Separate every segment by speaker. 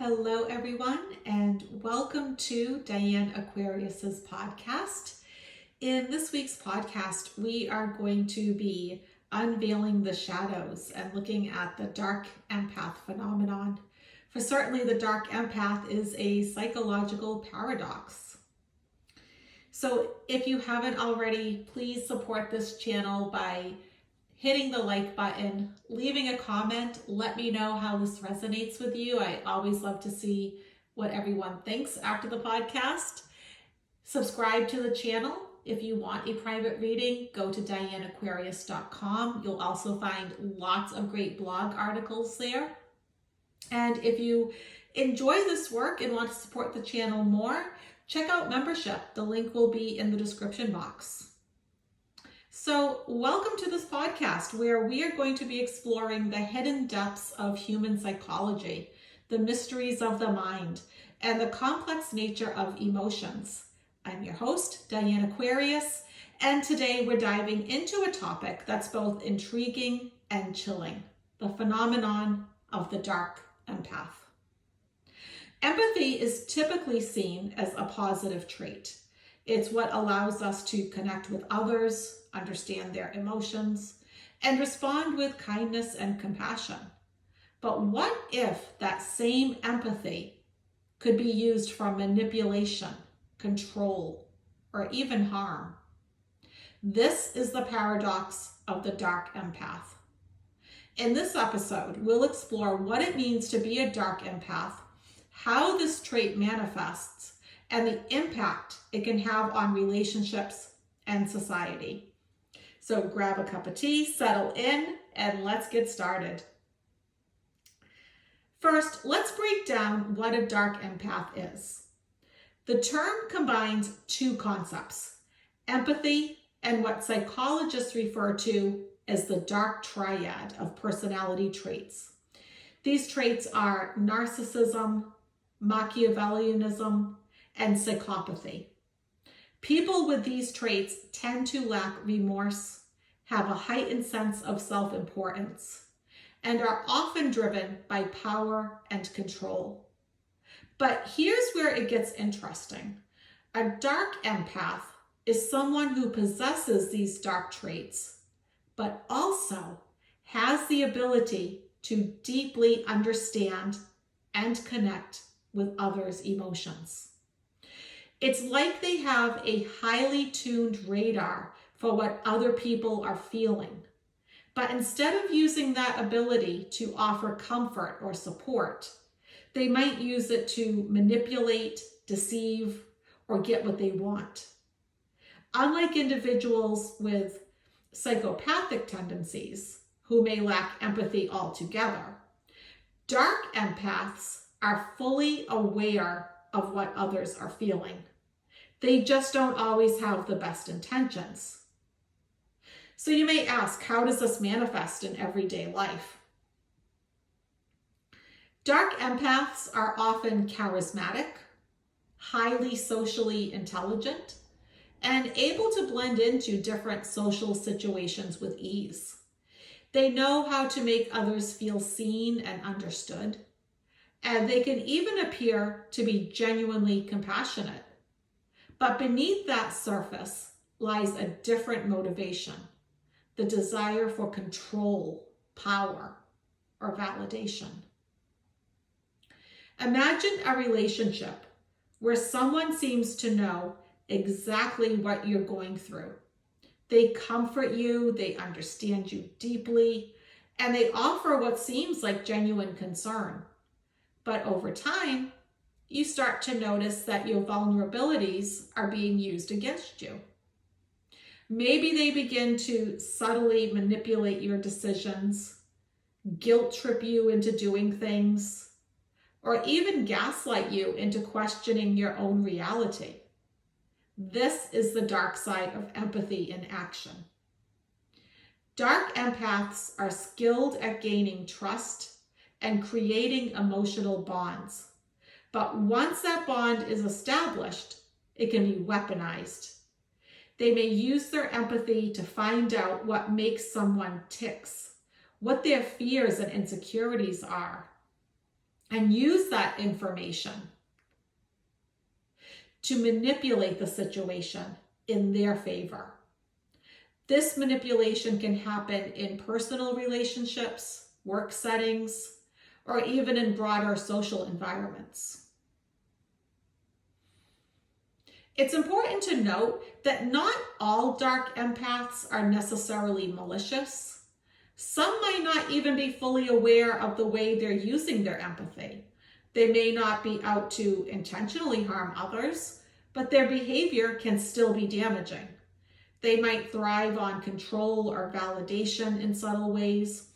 Speaker 1: Hello, everyone, and welcome to Diane Aquarius's podcast. In this week's podcast, we are going to be unveiling the shadows and looking at the dark empath phenomenon. For certainly, the dark empath is a psychological paradox. So if you haven't already, please support this channel by hitting the like button, leaving a comment. Let me know how this resonates with you. I always love to see what everyone thinks after the podcast. Subscribe to the channel. If you want a private reading, go to dianeaquarius.com. You'll also find lots of great blog articles there. And if you enjoy this work and want to support the channel more, check out membership. The link will be in the description box. So welcome to this podcast where we are going to be exploring the hidden depths of human psychology, the mysteries of the mind, and the complex nature of emotions. I'm your host, Diane Aquarius, and today we're diving into a topic that's both intriguing and chilling, the phenomenon of the dark empath. Empathy is typically seen as a positive trait. It's what allows us to connect with others, understand their emotions, and respond with kindness and compassion. But what if that same empathy could be used for manipulation, control, or even harm? This is the paradox of the dark empath. In this episode, we'll explore what it means to be a dark empath, how this trait manifests, and the impact it can have on relationships and society. So grab a cup of tea, settle in, and let's get started. First, let's break down what a dark empath is. The term combines two concepts, empathy and what psychologists refer to as the dark triad of personality traits. These traits are narcissism, Machiavellianism, and psychopathy. People with these traits tend to lack remorse, have a heightened sense of self-importance, and are often driven by power and control. But here's where it gets interesting. A dark empath is someone who possesses these dark traits, but also has the ability to deeply understand and connect with others' emotions. It's like they have a highly tuned radar for what other people are feeling. But instead of using that ability to offer comfort or support, they might use it to manipulate, deceive, or get what they want. Unlike individuals with psychopathic tendencies, who may lack empathy altogether, dark empaths are fully aware of what others are feeling. They just don't always have the best intentions. So you may ask, how does this manifest in everyday life? Dark empaths are often charismatic, highly socially intelligent, and able to blend into different social situations with ease. They know how to make others feel seen and understood, and they can even appear to be genuinely compassionate. But beneath that surface lies a different motivation, the desire for control, power, or validation. Imagine a relationship where someone seems to know exactly what you're going through. They comfort you, they understand you deeply, and they offer what seems like genuine concern. But over time, you start to notice that your vulnerabilities are being used against you. Maybe they begin to subtly manipulate your decisions, guilt trip you into doing things, or even gaslight you into questioning your own reality. This is the dark side of empathy in action. Dark empaths are skilled at gaining trust and creating emotional bonds. But once that bond is established, it can be weaponized. They may use their empathy to find out what makes someone tick, what their fears and insecurities are. and use that information to manipulate the situation in their favor. This manipulation can happen in personal relationships, work settings, or even in broader social environments. It's important to note that not all dark empaths are necessarily malicious. Some might not even be fully aware of the way they're using their empathy. They may not be out to intentionally harm others, but their behavior can still be damaging. They might thrive on control or validation in subtle ways,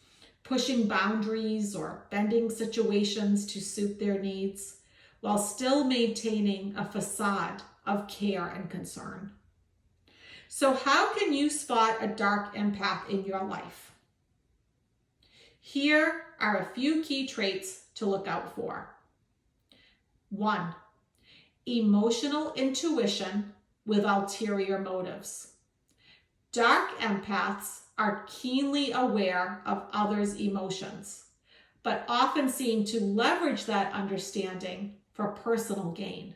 Speaker 1: pushing boundaries or bending situations to suit their needs, while still maintaining a facade of care and concern. So how can you spot a dark empath in your life? Here are a few key traits to look out for. 1. Emotional intuition with ulterior motives. Dark empaths are keenly aware of others' emotions, but often seem to leverage that understanding for personal gain.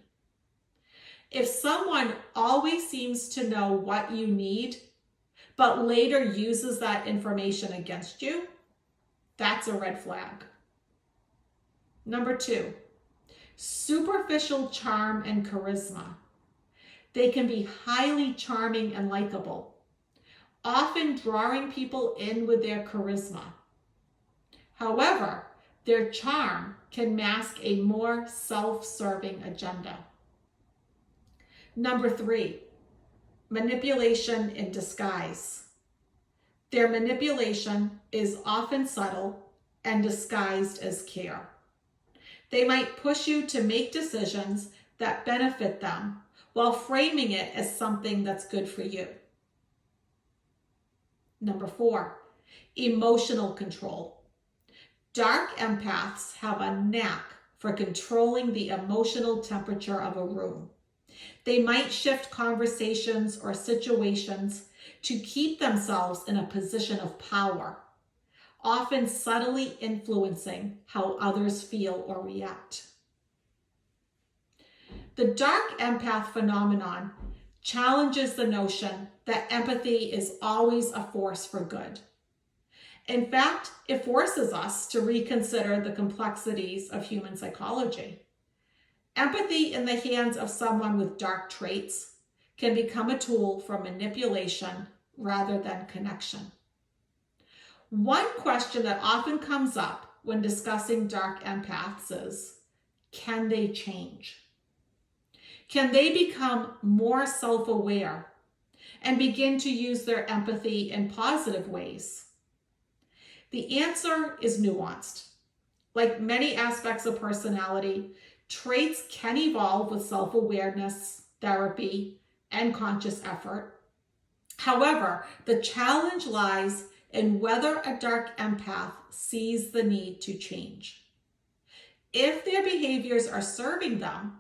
Speaker 1: If someone always seems to know what you need, but later uses that information against you, that's a red flag. Number 2, superficial charm and charisma. They can be highly charming and likable, often drawing people in with their charisma. However, their charm can mask a more self-serving agenda. Number 3, manipulation in disguise. Their manipulation is often subtle and disguised as care. They might push you to make decisions that benefit them while framing it as something that's good for you. Number 4, emotional control. Dark empaths have a knack for controlling the emotional temperature of a room. They might shift conversations or situations to keep themselves in a position of power, often subtly influencing how others feel or react. The dark empath phenomenon challenges the notion that empathy is always a force for good. In fact, it forces us to reconsider the complexities of human psychology. Empathy in the hands of someone with dark traits can become a tool for manipulation rather than connection. One question that often comes up when discussing dark empaths is, can they change? Can they become more self-aware and begin to use their empathy in positive ways? The answer is nuanced. Like many aspects of personality, traits can evolve with self-awareness, therapy, and conscious effort. However, the challenge lies in whether a dark empath sees the need to change. If their behaviors are serving them,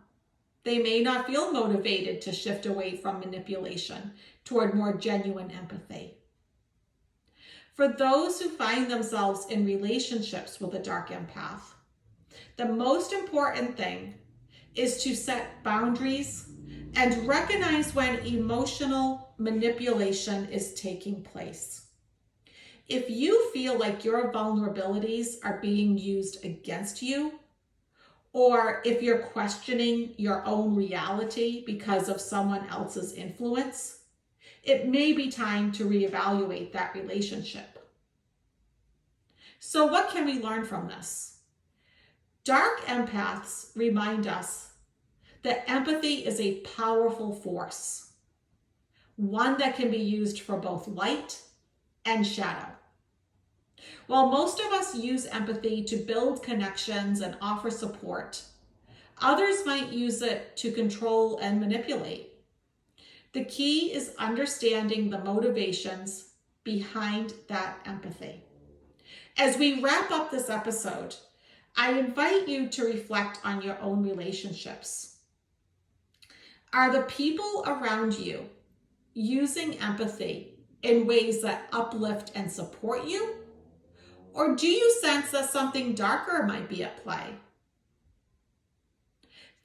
Speaker 1: they may not feel motivated to shift away from manipulation toward more genuine empathy. For those who find themselves in relationships with a dark empath, the most important thing is to set boundaries and recognize when emotional manipulation is taking place. If you feel like your vulnerabilities are being used against you, or if you're questioning your own reality because of someone else's influence, it may be time to reevaluate that relationship. So what can we learn from this? Dark empaths remind us that empathy is a powerful force, one that can be used for both light and shadow. While most of us use empathy to build connections and offer support, others might use it to control and manipulate. The key is understanding the motivations behind that empathy. As we wrap up this episode, I invite you to reflect on your own relationships. Are the people around you using empathy in ways that uplift and support you? Or do you sense that something darker might be at play,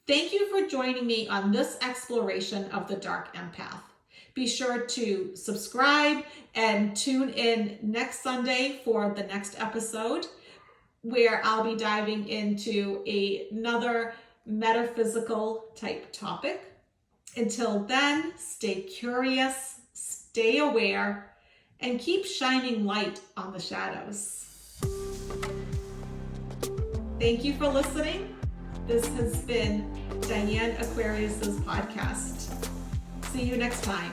Speaker 1: Thank you for joining me on this exploration of the dark empath. Be sure to subscribe and tune in next Sunday for the next episode, where I'll be diving into another metaphysical type topic. Until then, stay curious, stay aware, and keep shining light on the shadows. Thank you for listening. This has been Diane Aquarius's podcast. See you next time.